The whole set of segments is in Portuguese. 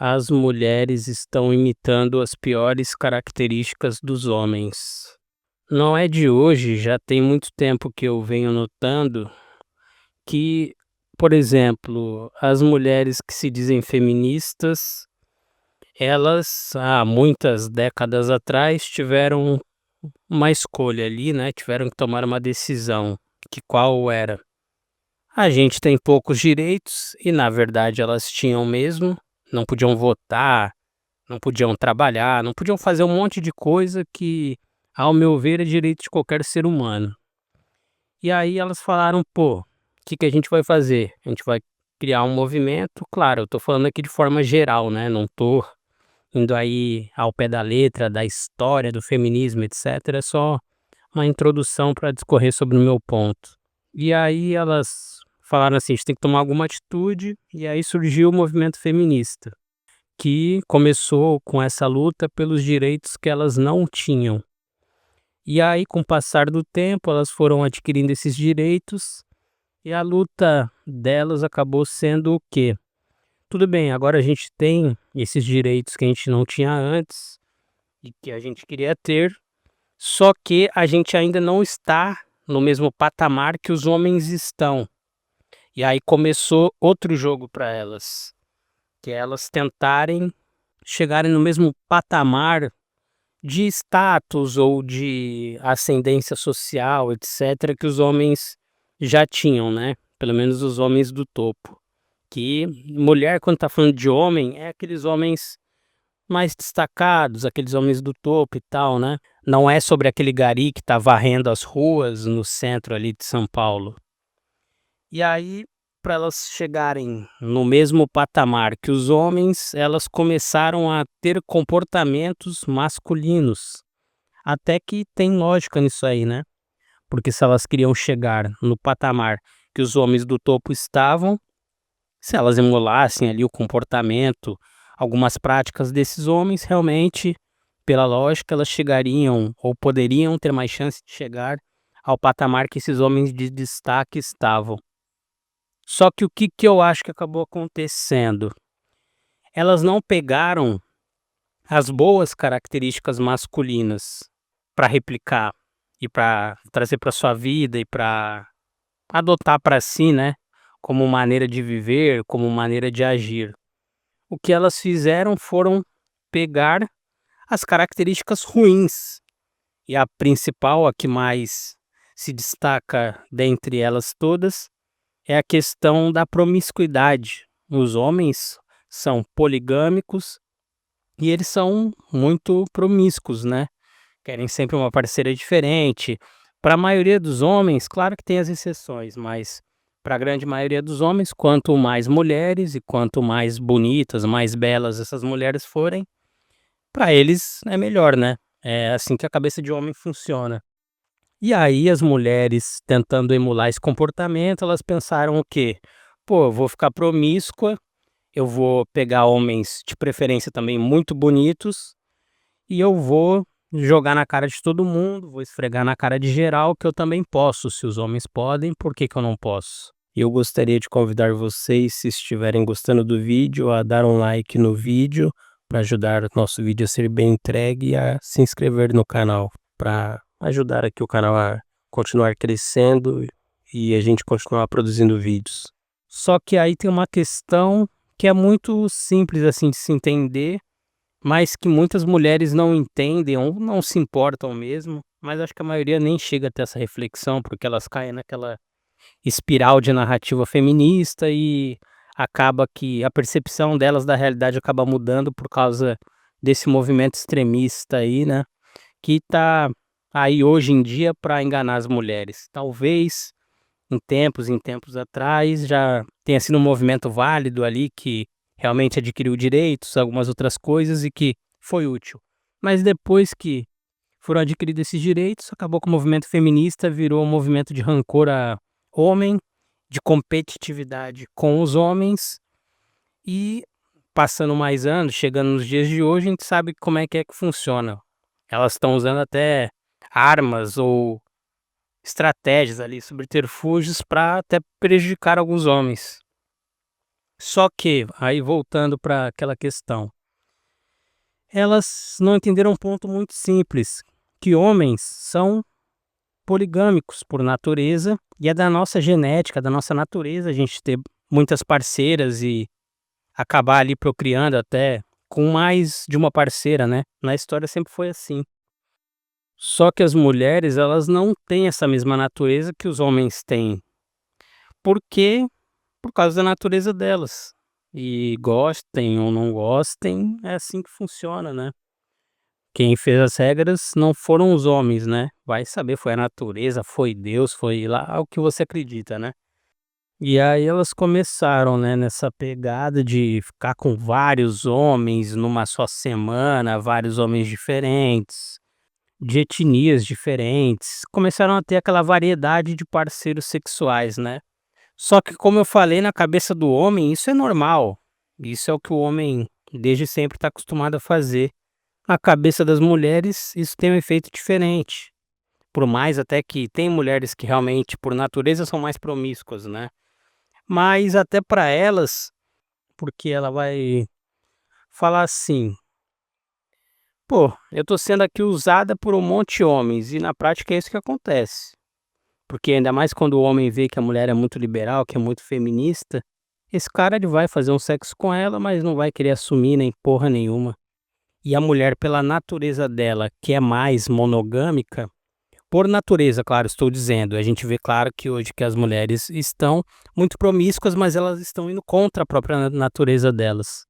As mulheres estão imitando as piores características dos homens. Não é de hoje, já tem muito tempo que eu venho notando que, por exemplo, as mulheres que se dizem feministas, elas há muitas décadas atrás tiveram uma escolha ali, né? Tiveram que tomar uma decisão, que qual era? A gente tem poucos direitos e na verdade elas tinham mesmo, não podiam votar, não podiam trabalhar, não podiam fazer um monte de coisa que, ao meu ver, é direito de qualquer ser humano. E aí elas falaram: "Pô, o que que a gente vai fazer? A gente vai criar um movimento", claro, eu tô falando aqui de forma geral, né, não tô indo aí ao pé da letra da história do feminismo, etcétera, é só uma introdução para discorrer sobre o meu ponto. E aí elas falaram assim: "A gente tem que tomar alguma atitude", e aí surgiu o movimento feminista, que começou com essa luta pelos direitos que elas não tinham. E aí, com o passar do tempo, elas foram adquirindo esses direitos e a luta delas acabou sendo o quê? Tudo bem, agora a gente tem esses direitos que a gente não tinha antes e que a gente queria ter, só que a gente ainda não está no mesmo patamar que os homens estão. E aí começou outro jogo para elas, que é elas tentarem chegarem no mesmo patamar de status ou de ascendência social, etcétera, que os homens já tinham, né, pelo menos os homens do topo. Que mulher, quando tá falando de homem, é aqueles homens mais destacados, aqueles homens do topo e tal, né. Não é sobre aquele gari que tá varrendo as ruas no centro ali de São Paulo. E aí, para elas chegarem no mesmo patamar que os homens, elas começaram a ter comportamentos masculinos. Até que tem lógica nisso aí, né, porque se elas queriam chegar no patamar que os homens do topo estavam, se elas emulassem ali o comportamento, algumas práticas desses homens, realmente, pela lógica, elas chegariam ou poderiam ter mais chance de chegar ao patamar que esses homens de destaque estavam. Só que o que que eu acho que acabou acontecendo? Elas não pegaram as boas características masculinas para replicar e para trazer para sua vida e para adotar para si, né, como maneira de viver, como maneira de agir. O que elas fizeram foram pegar as características ruins, e a principal, a que mais se destaca dentre elas todas, é a questão da promiscuidade. Os homens são poligâmicos e eles são muito promíscuos, né? Querem sempre uma parceira diferente. Para a maioria dos homens, claro que tem as exceções, mas para a grande maioria dos homens, quanto mais mulheres e quanto mais bonitas, mais belas essas mulheres forem, para eles é melhor, né? É assim que a cabeça de homem funciona. E aí as mulheres tentando emular esse comportamento, elas pensaram o quê? Pô, eu vou ficar promíscua, eu vou pegar homens de preferência também muito bonitos e eu vou jogar na cara de todo mundo, vou esfregar na cara de geral que eu também posso. Se os homens podem, por que que eu não posso? Eu gostaria de convidar vocês, se estiverem gostando do vídeo, a dar um like no vídeo para ajudar o nosso vídeo a ser bem entregue e a se inscrever no canal para ajudar aqui o canal a continuar crescendo e a gente continuar produzindo vídeos. Só que aí tem uma questão que é muito simples assim de se entender, mas que muitas mulheres não entendem ou não se importam mesmo, mas acho que a maioria nem chega a ter essa reflexão, porque elas caem naquela espiral de narrativa feminista e acaba que a percepção delas da realidade acaba mudando por causa desse movimento extremista aí, né, que tá aí hoje em dia para enganar as mulheres. Talvez em tempos atrás já tenha sido um movimento válido ali que realmente adquiriu direitos, algumas outras coisas e que foi útil. Mas depois que foram adquiridos esses direitos, acabou que o movimento feminista virou um movimento de rancor a homem, de competitividade com os homens e passando mais anos, chegando nos dias de hoje, a gente sabe como é que funciona. Elas estão usando até armas ou estratégias ali, subterfúgios para até prejudicar alguns homens. Só que, aí voltando para aquela questão, elas não entenderam um ponto muito simples, que homens são poligâmicos por natureza, e é da nossa genética, da nossa natureza a gente ter muitas parceiras e acabar ali procriando até com mais de uma parceira, né. Na história sempre foi assim. Só que as mulheres, elas não têm essa mesma natureza que os homens têm, porque por causa da natureza delas. E gostem ou não gostem, é assim que funciona, né. Quem fez as regras não foram os homens, né, vai saber, foi a natureza, foi Deus, foi lá o que você acredita, né. E aí elas começaram, né, nessa pegada de ficar com vários homens numa só semana, vários homens diferentes, de etnias diferentes, começaram a ter aquela variedade de parceiros sexuais, né. Só que como eu falei, na cabeça do homem isso é normal, isso é o que o homem desde sempre está acostumado a fazer. Na cabeça das mulheres isso tem um efeito diferente, por mais até que tem mulheres que realmente por natureza são mais promíscuas, né. Mas até para elas, porque ela vai falar assim: "Pô, eu tô sendo aqui usada por um monte de homens", e na prática é isso que acontece. Porque ainda mais quando o homem vê que a mulher é muito liberal, que é muito feminista, esse cara ele vai fazer um sexo com ela, mas não vai querer assumir nem porra nenhuma. E a mulher pela natureza dela, que é mais monogâmica, por natureza, claro, estou dizendo, a gente vê claro que hoje que as mulheres estão muito promíscuas, mas elas estão indo contra a própria natureza delas.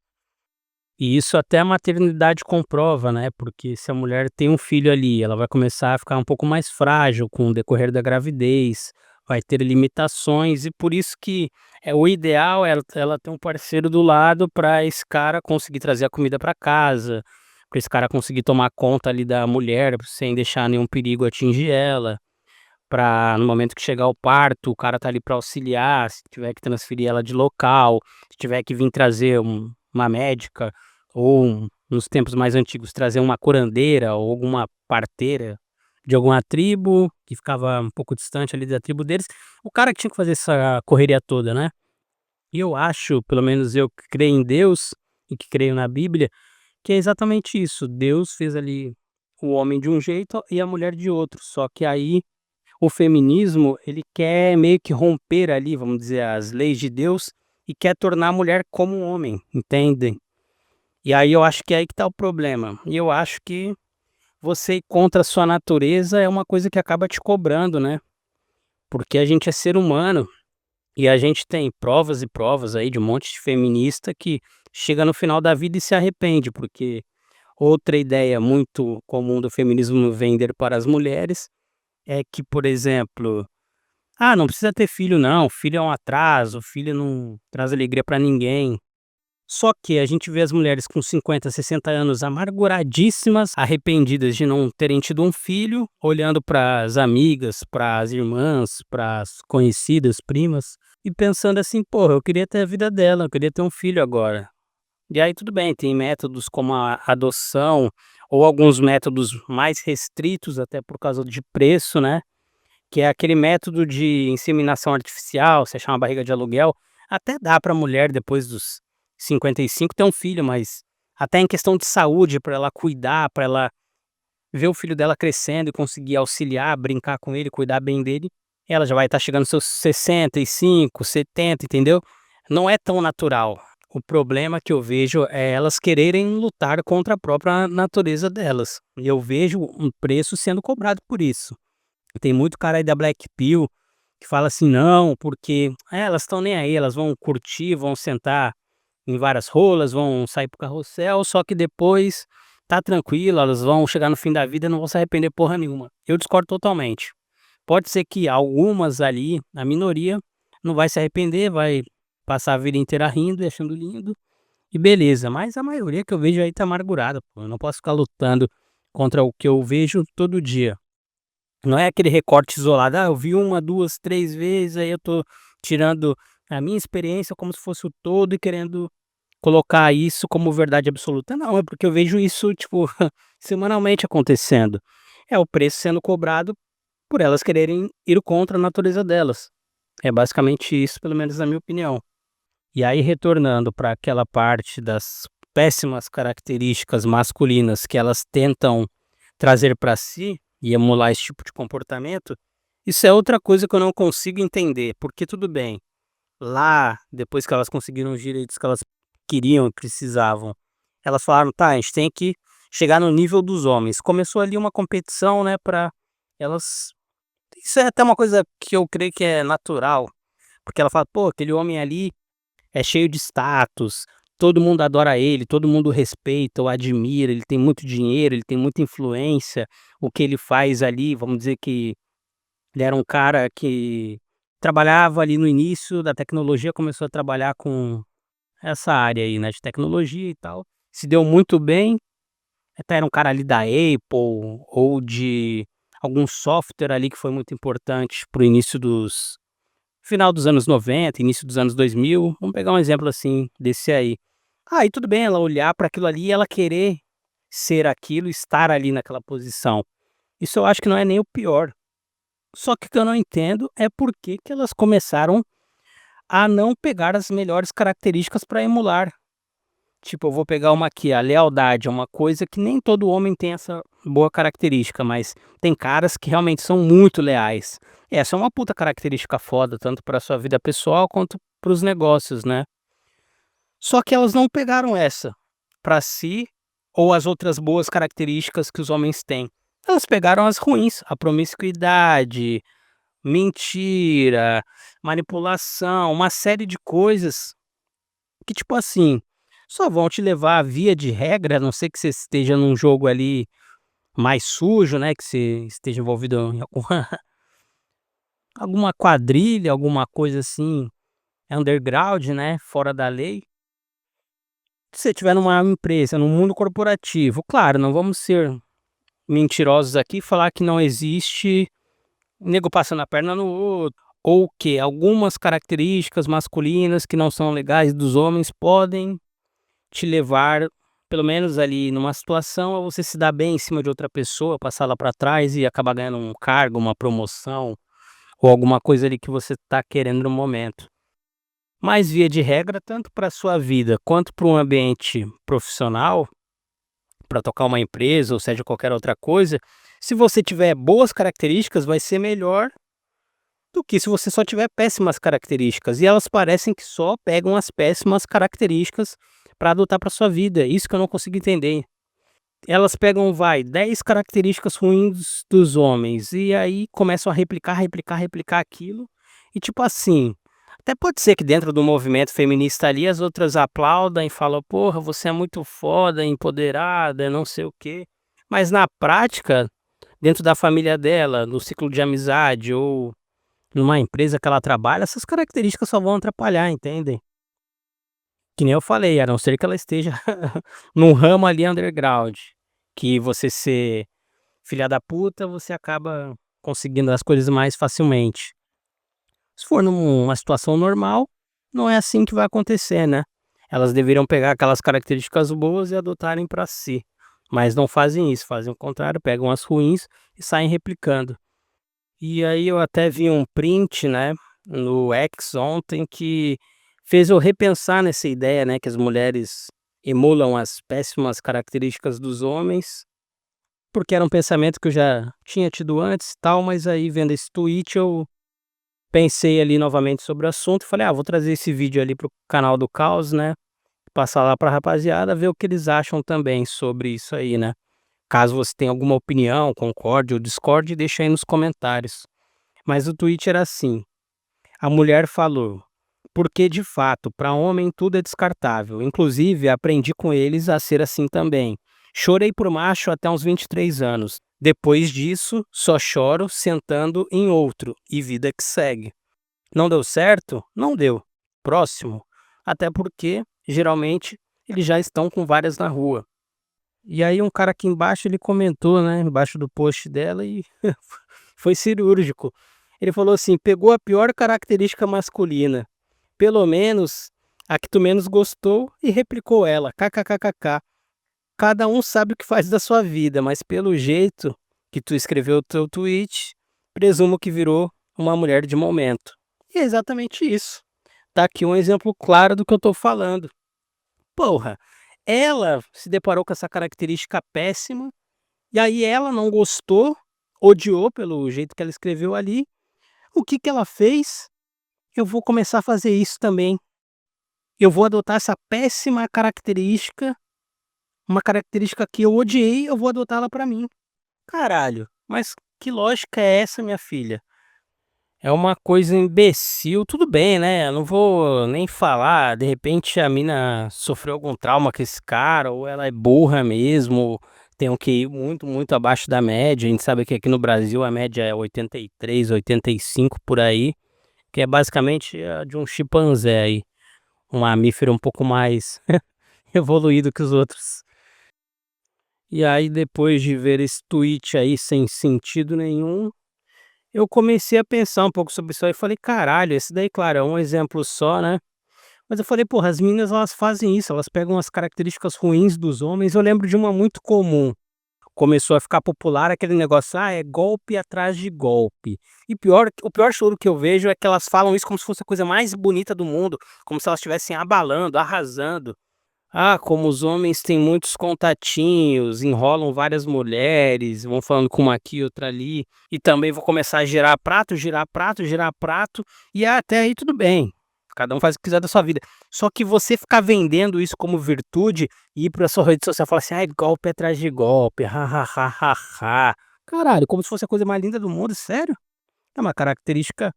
E isso até a maternidade comprova, né, porque se a mulher tem um filho ali, ela vai começar a ficar um pouco mais frágil com o decorrer da gravidez, vai ter limitações e por isso que o ideal é ela ter um parceiro do lado para esse cara conseguir trazer a comida para casa, para esse cara conseguir tomar conta ali da mulher sem deixar nenhum perigo atingir ela, para no momento que chegar o parto, o cara tá ali para auxiliar, se tiver que transferir ela de local, se tiver que vir trazer uma médica ou nos tempos mais antigos trazer uma curandeira ou alguma parteira de alguma tribo, que ficava um pouco distante ali da tribo deles, o cara que tinha que fazer essa correria toda, né. E eu acho, pelo menos eu que creio em Deus e que creio na Bíblia, que é exatamente isso, Deus fez ali o homem de um jeito e a mulher de outro, só que aí o feminismo, ele quer meio que romper ali, vamos dizer, as leis de Deus e quer tornar a mulher como um homem, entendem? E aí eu acho que é aí que tá o problema. E eu acho que você ir contra a sua natureza é uma coisa que acaba te cobrando, né? Porque a gente é ser humano e a gente tem provas e provas aí de um monte de feminista que chega no final da vida e se arrepende, porque outra ideia muito comum do feminismo vender para as mulheres é que, por exemplo, ah, não precisa ter filho não, filho é um atraso, filho não traz alegria pra ninguém. Só que a gente vê as mulheres com 50, 60 anos amarguradíssimas, arrependidas de não terem tido um filho, olhando para as amigas, para as irmãs, para as conhecidas, primas, e pensando assim: "Porra, eu queria ter a vida dela, eu queria ter um filho agora". E aí tudo bem, tem métodos como a adoção, ou alguns métodos mais restritos até por causa de preço, né. Que é aquele método de inseminação artificial, você achar uma barriga de aluguel, até dá para a mulher depois dos 55 ter um filho, mas até em questão de saúde, para ela cuidar, para ela ver o filho dela crescendo e conseguir auxiliar, brincar com ele, cuidar bem dele, ela já vai estar chegando aos seus 65, 70, entendeu? Não é tão natural. O problema que eu vejo é elas quererem lutar contra a própria natureza delas, e eu vejo um preço sendo cobrado por isso. Tem muito cara aí da Black Pill que fala assim: "Não, porque elas estão nem aí, elas vão curtir, vão sentar em várias rolas, vão sair para carrossel, só que depois tá tranquilo, elas vão chegar no fim da vida e não vão se arrepender porra nenhuma". Eu discordo totalmente. Pode ser que algumas ali, a minoria, não vai se arrepender, vai passar a vida inteira rindo e achando lindo, e beleza, mas a maioria que eu vejo aí tá amargurada, pô, eu não posso ficar lutando contra o que eu vejo todo dia. Não é aquele recorte isolado, "Ah, eu vi uma, 2, 3 vezes, aí eu tô tirando a minha experiência como se fosse o todo e querendo colocar isso como verdade absoluta". Não, é porque eu vejo isso, tipo, semanalmente acontecendo. É o preço sendo cobrado por elas quererem ir contra a natureza delas. É basicamente isso, pelo menos na minha opinião. E aí retornando para aquela parte das péssimas características masculinas que elas tentam trazer para si e emular esse tipo de comportamento, isso é outra coisa que eu não consigo entender, porque tudo bem, lá, depois que elas conseguiram os direitos que elas queriam e precisavam, elas falaram: "Tá, a gente tem que chegar no nível dos homens". Começou ali uma competição, né, para elas, isso é até uma coisa que eu creio que é natural, porque ela fala: "Pô, aquele homem ali é cheio de status, todo mundo adora ele, todo mundo respeita ou admira, ele tem muito dinheiro, ele tem muita influência, o que ele faz ali", vamos dizer que ele era um cara que trabalhava ali no início da tecnologia, começou a trabalhar com essa área aí, né, de tecnologia e tal, se deu muito bem, até era um cara ali da Apple ou de algum software ali que foi muito importante para o início dos final dos anos 90, início dos anos 2000, vamos pegar um exemplo assim desse aí. Aí tudo bem ela olhar para aquilo ali e ela querer ser aquilo, estar ali naquela posição. Isso eu acho que não é nem o pior. Só que o que eu não entendo é por que que elas começaram a não pegar as melhores características para emular. Tipo, eu vou pegar uma aqui, a lealdade é uma coisa que nem todo homem tem essa boa característica, mas tem caras que realmente são muito leais. Essa é uma puta característica foda, tanto para sua vida pessoal quanto para os negócios, né. Só que elas não pegaram essa para si, ou as outras boas características que os homens têm. Elas pegaram as ruins, a promiscuidade, mentira, manipulação, uma série de coisas que, tipo assim, só vão te levar, via de regra, a não ser que você esteja num jogo ali mais sujo, né, que você esteja envolvido em alguma alguma quadrilha, alguma coisa assim, underground, né, fora da lei. Se você estiver numa empresa, num mundo corporativo, claro, não vamos ser mentirosos aqui e falar que não existe nego passando a perna no outro, ou que algumas características masculinas que não são legais dos homens podem te levar, pelo menos ali numa situação, a você se dar bem em cima de outra pessoa, passar lá para trás e acabar ganhando um cargo, uma promoção ou alguma coisa ali que você está querendo no momento. Mas via de regra, tanto para sua vida quanto para um ambiente profissional, para tocar uma empresa ou seja qualquer outra coisa, se você tiver boas características, vai ser melhor do que se você só tiver péssimas características. E elas parecem que só pegam as péssimas características para adotar para sua vida. Isso que eu não consigo entender. Elas pegam, vai, 10 características ruins dos homens e aí começam a replicar, replicar, replicar aquilo. E tipo assim, até pode ser que dentro do movimento feminista ali as outras aplaudam e falam: "Porra, você é muito foda, empoderada, não sei o quê". Mas na prática, dentro da família dela, no ciclo de amizade ou numa empresa que ela trabalha, essas características só vão atrapalhar, entendem? Que nem eu falei, a não ser que ela esteja num ramo ali underground, que você ser filha da puta, você acaba conseguindo as coisas mais facilmente. Se for numa situação normal, não é assim que vai acontecer, né. Elas deveriam pegar aquelas características boas e adotarem para si, mas não fazem isso, fazem o contrário, pegam as ruins e saem replicando. E aí eu até vi um print, né, no X ontem que fez eu repensar nessa ideia, né, que as mulheres emulam as péssimas características dos homens, porque era um pensamento que eu já tinha tido antes e tal, mas aí vendo esse tweet eu pensei ali novamente sobre o assunto e falei: "Ah, vou trazer esse vídeo ali para o canal do Caos, né, passar lá pra rapaziada, ver o que eles acham também sobre isso aí, né. Caso você tenha alguma opinião, concorde ou discorde, deixa aí nos comentários". Mas o tweet era assim: a mulher falou: "Porque de fato, para homem tudo é descartável, inclusive aprendi com eles a ser assim também. Chorei por macho até uns 23 anos. Depois disso, só choro sentando em outro e vida que segue. Não deu certo? Não deu. Próximo. Até porque, geralmente, eles já estão com várias na rua". E aí um cara aqui embaixo ele comentou, né, embaixo do post dela e foi cirúrgico. Ele falou assim: "Pegou a pior característica masculina, pelo menos a que tu menos gostou e replicou ela, kkkk. Cada um sabe o que faz da sua vida, mas pelo jeito que tu escreveu o teu tweet, presumo que virou uma mulher de momento". E é exatamente isso. Tá aqui um exemplo claro do que eu tô falando. Porra, ela se deparou com essa característica péssima, e aí ela não gostou, odiou pelo jeito que ela escreveu ali. O que que ela fez? Eu vou começar a fazer isso também. Eu vou adotar essa péssima característica, uma característica que eu odiei, eu vou adotá-la pra mim. Caralho, mas que lógica é essa, minha filha? É uma coisa imbecil, tudo bem, né, eu não vou nem falar, de repente a mina sofreu algum trauma com esse cara, ou ela é burra mesmo, tem um QI muito, muito abaixo da média, a gente sabe que aqui no Brasil a média é 83, 85 por aí, que é basicamente a de um chimpanzé aí, um mamífero um pouco mais evoluído que os outros. E aí depois de ver esse tweet aí sem sentido nenhum, eu comecei a pensar um pouco sobre isso aí e falei: "Caralho, esse daí, claro, é um exemplo só, né". Mas eu falei: "Porra, as meninas elas fazem isso, elas pegam as características ruins dos homens". Eu lembro de uma muito comum, começou a ficar popular aquele negócio: "Ah, é golpe atrás de golpe". E o pior choro que eu vejo é que elas falam isso como se fosse a coisa mais bonita do mundo, como se elas estivessem abalando, arrasando. Ah, como os homens têm muitos contatinhos, enrolam várias mulheres, vão falando com uma aqui, outra ali, e também vou começar a girar prato, girar prato, girar prato, e até aí tudo bem. Cada um faz o que quiser da sua vida. Só que você ficar vendendo isso como virtude e ir pra sua rede social e falar assim: "Ai, golpe atrás de golpe, ha, ha, ha, ha, ha". Caralho, como se fosse a coisa mais linda do mundo, sério? É uma característica,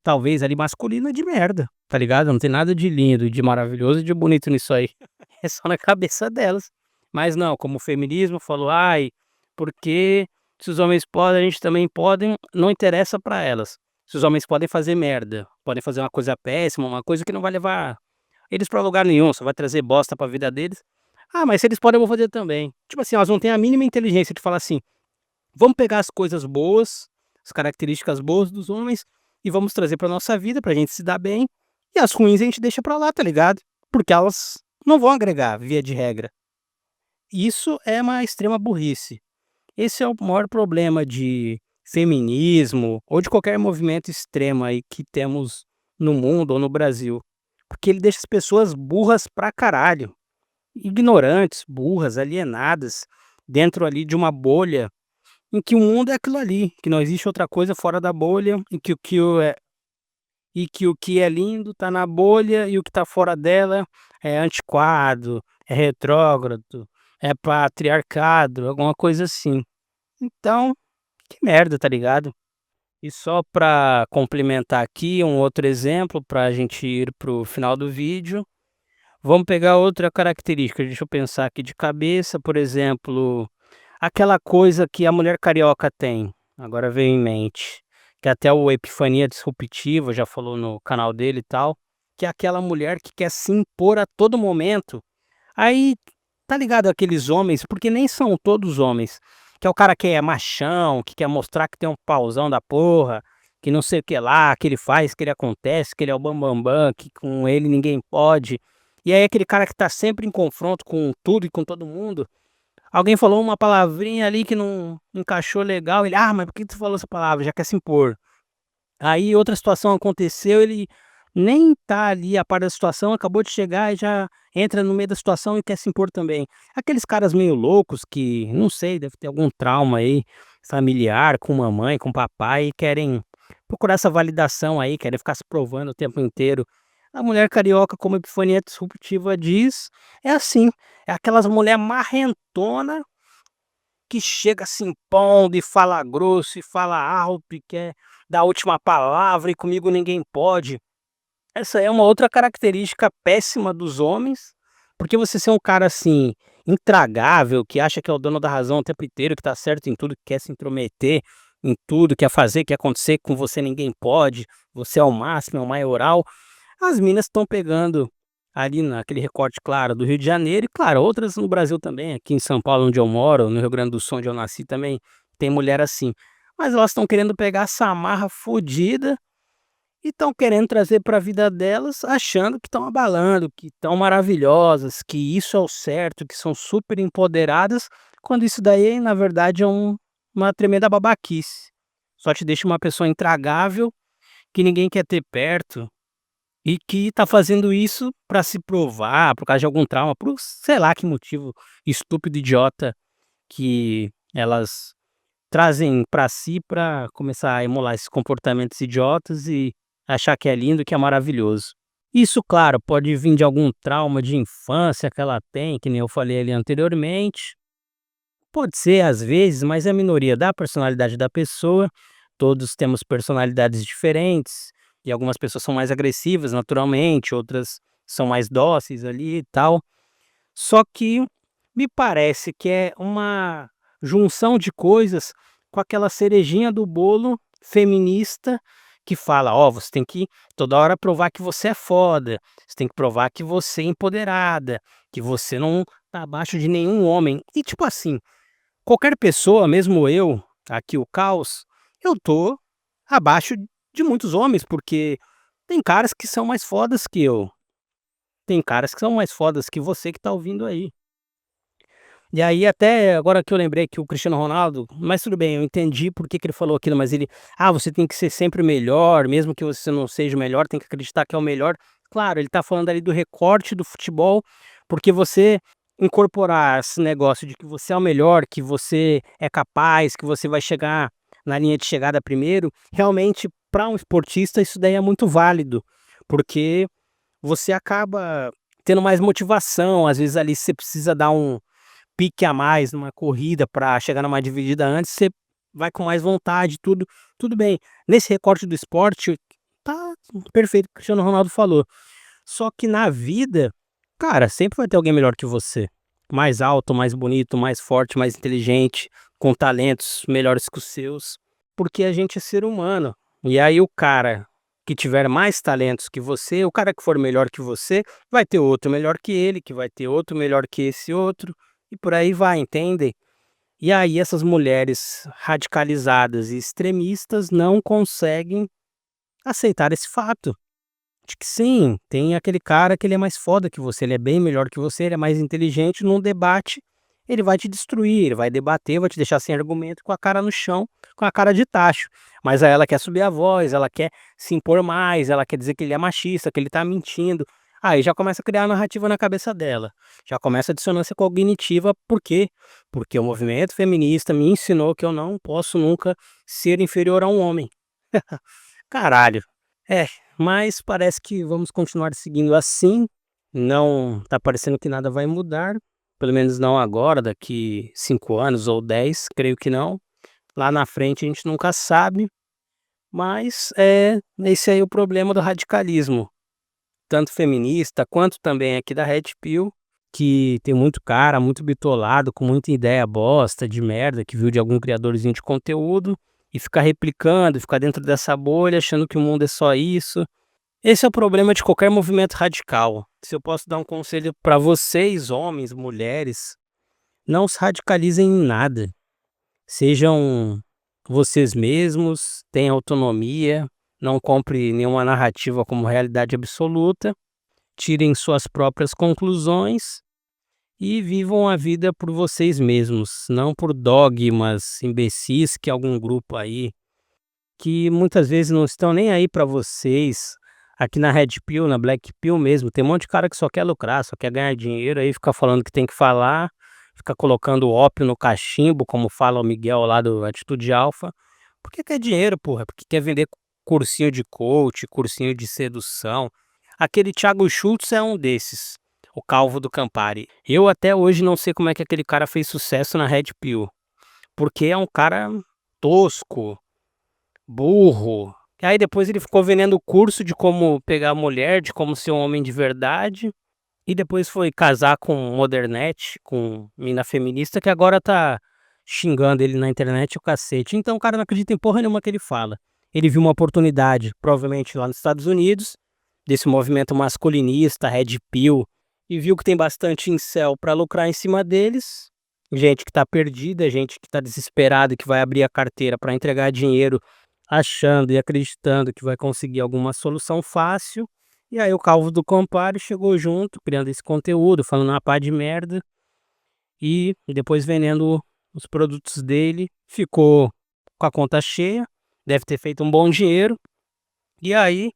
talvez ali masculina, de merda, tá ligado? Não tem nada de lindo, de maravilhoso e de bonito nisso aí. É só na cabeça delas. Mas não, como o feminismo falou: "Ai, porque se os homens podem, a gente também podem", não interessa pra elas. Se os homens podem fazer merda, podem fazer uma coisa péssima, uma coisa que não vai levar eles pra lugar nenhum, só vai trazer bosta pra vida deles. "Ah, mas se eles podem, eu vou fazer também". Tipo assim, elas não têm a mínima inteligência de falar assim: "Vamos pegar as coisas boas, as características boas dos homens e vamos trazer pra nossa vida, pra gente se dar bem, e as ruins a gente deixa pra lá", tá ligado? Porque elas não vão agregar, via de regra. Isso é uma extrema burrice. Esse é o maior problema de feminismo ou de qualquer movimento extremo aí que temos no mundo ou no Brasil, porque ele deixa as pessoas burras pra caralho, ignorantes, burras, alienadas, dentro ali de uma bolha em que o mundo é aquilo ali, que não existe outra coisa fora da bolha, e que o que é lindo tá na bolha e o que tá fora dela é antiquado, é retrógrado, é patriarcado, alguma coisa assim. Então, que merda, tá ligado? E só pra complementar aqui um outro exemplo pra gente ir para o final do vídeo, vamos pegar outra característica, deixa eu pensar aqui de cabeça, por exemplo, aquela coisa que a mulher carioca tem, agora veio em mente, que até o Epifania Disruptiva já falou no canal dele e tal, que é aquela mulher que quer se impor a todo momento. Aí, tá ligado aqueles homens, porque nem são todos homens, que é o cara que é machão, que quer mostrar que tem um pauzão da porra, que não sei o que lá, que ele faz, que ele acontece, que ele é o bambambam, bam, bam, que com ele ninguém pode. E aí aquele cara que tá sempre em confronto com tudo e com todo mundo, alguém falou uma palavrinha ali que não encaixou legal, ele: "Ah, mas por que tu falou essa palavra?", já quer se impor. Aí outra situação aconteceu, ele nem tá ali a par da situação, acabou de chegar e já entra no meio da situação e quer se impor também. Aqueles caras meio loucos que, não sei, deve ter algum trauma aí familiar com mamãe, com papai e querem procurar essa validação aí, querem ficar se provando o tempo inteiro. A mulher carioca, como a Epifania Disruptiva diz, é assim, é aquelas mulher marrentona que chega se impondo e fala grosso e fala alto e quer dar a última palavra e comigo ninguém pode. Essa é uma outra característica péssima dos homens, porque você ser um cara assim, intragável, que acha que é o dono da razão o tempo inteiro, que tá certo em tudo, que quer se intrometer em tudo, quer fazer, quer acontecer, com você ninguém pode, você é o máximo, é o maioral. As minas estão pegando ali naquele recorte, claro, do Rio de Janeiro e, claro, outras no Brasil também, aqui em São Paulo, onde eu moro, no Rio Grande do Sul, onde eu nasci também, tem mulher assim. Mas elas estão querendo pegar essa marra fodida e estão querendo trazer para a vida delas, achando que estão abalando, que estão maravilhosas, que isso é o certo, que são super empoderadas, quando isso daí, na verdade, é uma tremenda babaquice. Só te deixa uma pessoa intragável, que ninguém quer ter perto. e que tá fazendo isso pra se provar, por causa de algum trauma, por sei lá que motivo estúpido, idiota, que elas trazem pra si pra começar a emular esses comportamentos idiotas e achar que é lindo, que é maravilhoso. Isso, claro, pode vir de algum trauma de infância que ela tem, que nem eu falei ali anteriormente. Pode ser às vezes, mas é a minoria da personalidade da pessoa. Todos temos personalidades diferentes, e algumas pessoas são mais agressivas naturalmente, outras são mais dóceis ali e tal. Só que me parece que é uma junção de coisas com aquela cerejinha do bolo feminista que fala: "Ó, você tem que toda hora provar que você é foda, você tem que provar que você é empoderada, que você não tá abaixo de nenhum homem". E tipo assim, qualquer pessoa, mesmo eu, aqui o Caos, eu tô abaixo de muitos homens, porque tem caras que são mais fodas que eu, tem caras que são mais fodas que você que tá ouvindo aí. E aí até agora que eu lembrei que o Cristiano Ronaldo, mas tudo bem, eu entendi por que que ele falou aquilo, mas ele: "Ah, você tem que ser sempre o melhor, mesmo que você não seja o melhor, tem que acreditar que é o melhor". Claro, ele tá falando ali do recorte do futebol, porque você incorporar esse negócio de que você é o melhor, que você é capaz, que você vai chegar na linha de chegada primeiro, realmente para um esportista isso daí é muito válido, porque você acaba tendo mais motivação, às vezes ali você precisa dar um pique a mais numa corrida para chegar numa dividida antes, você vai com mais vontade, tudo bem. Nesse recorte do esporte, tá perfeito o que o Cristiano Ronaldo falou. Só que na vida, cara, sempre vai ter alguém melhor que você. Mais alto, mais bonito, mais forte, mais inteligente, com talentos melhores que os seus, porque a gente é ser humano. E aí o cara que tiver mais talentos que você, o cara que for melhor que você, vai ter outro melhor que ele, que vai ter outro melhor que esse outro, e por aí vai, entendem? E aí essas mulheres radicalizadas e extremistas não conseguem aceitar esse fato. De que sim, tem aquele cara que ele é mais foda que você, ele é bem melhor que você, ele é mais inteligente, num debate, ele vai te destruir, ele vai debater, vai te deixar sem argumento, com a cara no chão, com a cara de tacho. Mas aí ela quer subir a voz, ela quer se impor mais, ela quer dizer que ele é machista, que ele tá mentindo. Aí já começa a criar a narrativa na cabeça dela. Já começa a dissonância cognitiva, por quê? Porque o movimento feminista me ensinou que eu não posso nunca ser inferior a um homem. Caralho. É, mas parece que vamos continuar seguindo assim, não tá parecendo que nada vai mudar, pelo menos não agora, daqui 5 anos ou 10, creio que não. Lá na frente a gente nunca sabe, mas é esse aí o problema do radicalismo, tanto feminista quanto também aqui da Red Pill, que tem muito cara muito bitolado, com muita ideia bosta, de merda, que viu de algum criadorzinho de conteúdo, e fica replicando, fica dentro dessa bolha achando que o mundo é só isso. Esse é o problema de qualquer movimento radical. Se eu posso dar um conselho para vocês, homens, mulheres, não se radicalizem em nada. Sejam vocês mesmos, tenham autonomia, não compre nenhuma narrativa como realidade absoluta, tirem suas próprias conclusões e vivam a vida por vocês mesmos, não por dogmas imbecis que algum grupo aí que muitas vezes não estão nem aí para vocês. Aqui na Red Pill, na Black Pill mesmo, tem um monte de cara que só quer lucrar, só quer ganhar dinheiro, aí fica falando que tem que falar, fica colocando ópio no cachimbo, como fala o Miguel lá do Atitude Alfa. Porque quer dinheiro, porra, porque quer vender cursinho de coach, cursinho de sedução. Aquele Thiago Schultz é um desses, o calvo do Campari. Eu até hoje não sei como é que aquele cara fez sucesso na Red Pill, porque é um cara tosco, burro. E aí depois ele ficou vendendo curso de como pegar mulher, de como ser um homem de verdade, e depois foi casar com modernete, com mina feminista, que agora tá xingando ele na internet o cacete. Então o cara não acredita em porra nenhuma que ele fala. Ele viu uma oportunidade, provavelmente lá nos Estados Unidos, desse movimento masculinista, Red Pill, e viu que tem bastante incel pra lucrar em cima deles. Gente que tá perdida, gente que tá desesperada, que vai abrir a carteira pra entregar dinheiro achando e acreditando que vai conseguir alguma solução fácil, e aí o calvo do Campari chegou junto, criando esse conteúdo, falando uma pá de merda, e depois vendendo os produtos dele, ficou com a conta cheia, deve ter feito um bom dinheiro, e aí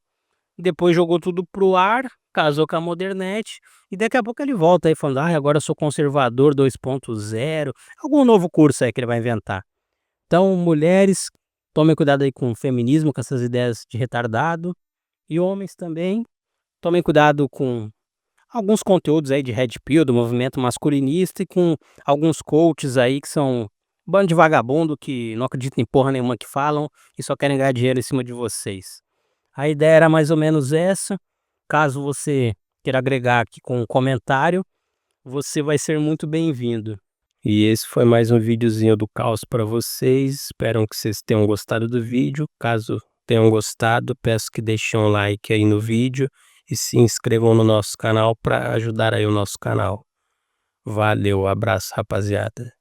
depois jogou tudo pro ar, casou com a modernete, e daqui a pouco ele volta aí falando: "Ai, agora eu sou conservador 2.0", algum novo curso aí que ele vai inventar. Então, mulheres, tomem cuidado aí com o feminismo, com essas ideias de retardado, e homens também, tomem cuidado com alguns conteúdos aí de red pill, do movimento masculinista e com alguns coaches aí que são um bando de vagabundo que não acreditam em porra nenhuma que falam e só querem ganhar dinheiro em cima de vocês. A ideia era mais ou menos essa. Caso você queira agregar aqui com um comentário, você vai ser muito bem-vindo. E esse foi mais um videozinho do Caos para vocês. Espero que vocês tenham gostado do vídeo. Caso tenham gostado, peço que deixem um like aí no vídeo e se inscrevam no nosso canal para ajudar aí o nosso canal. Valeu, abraço, rapaziada.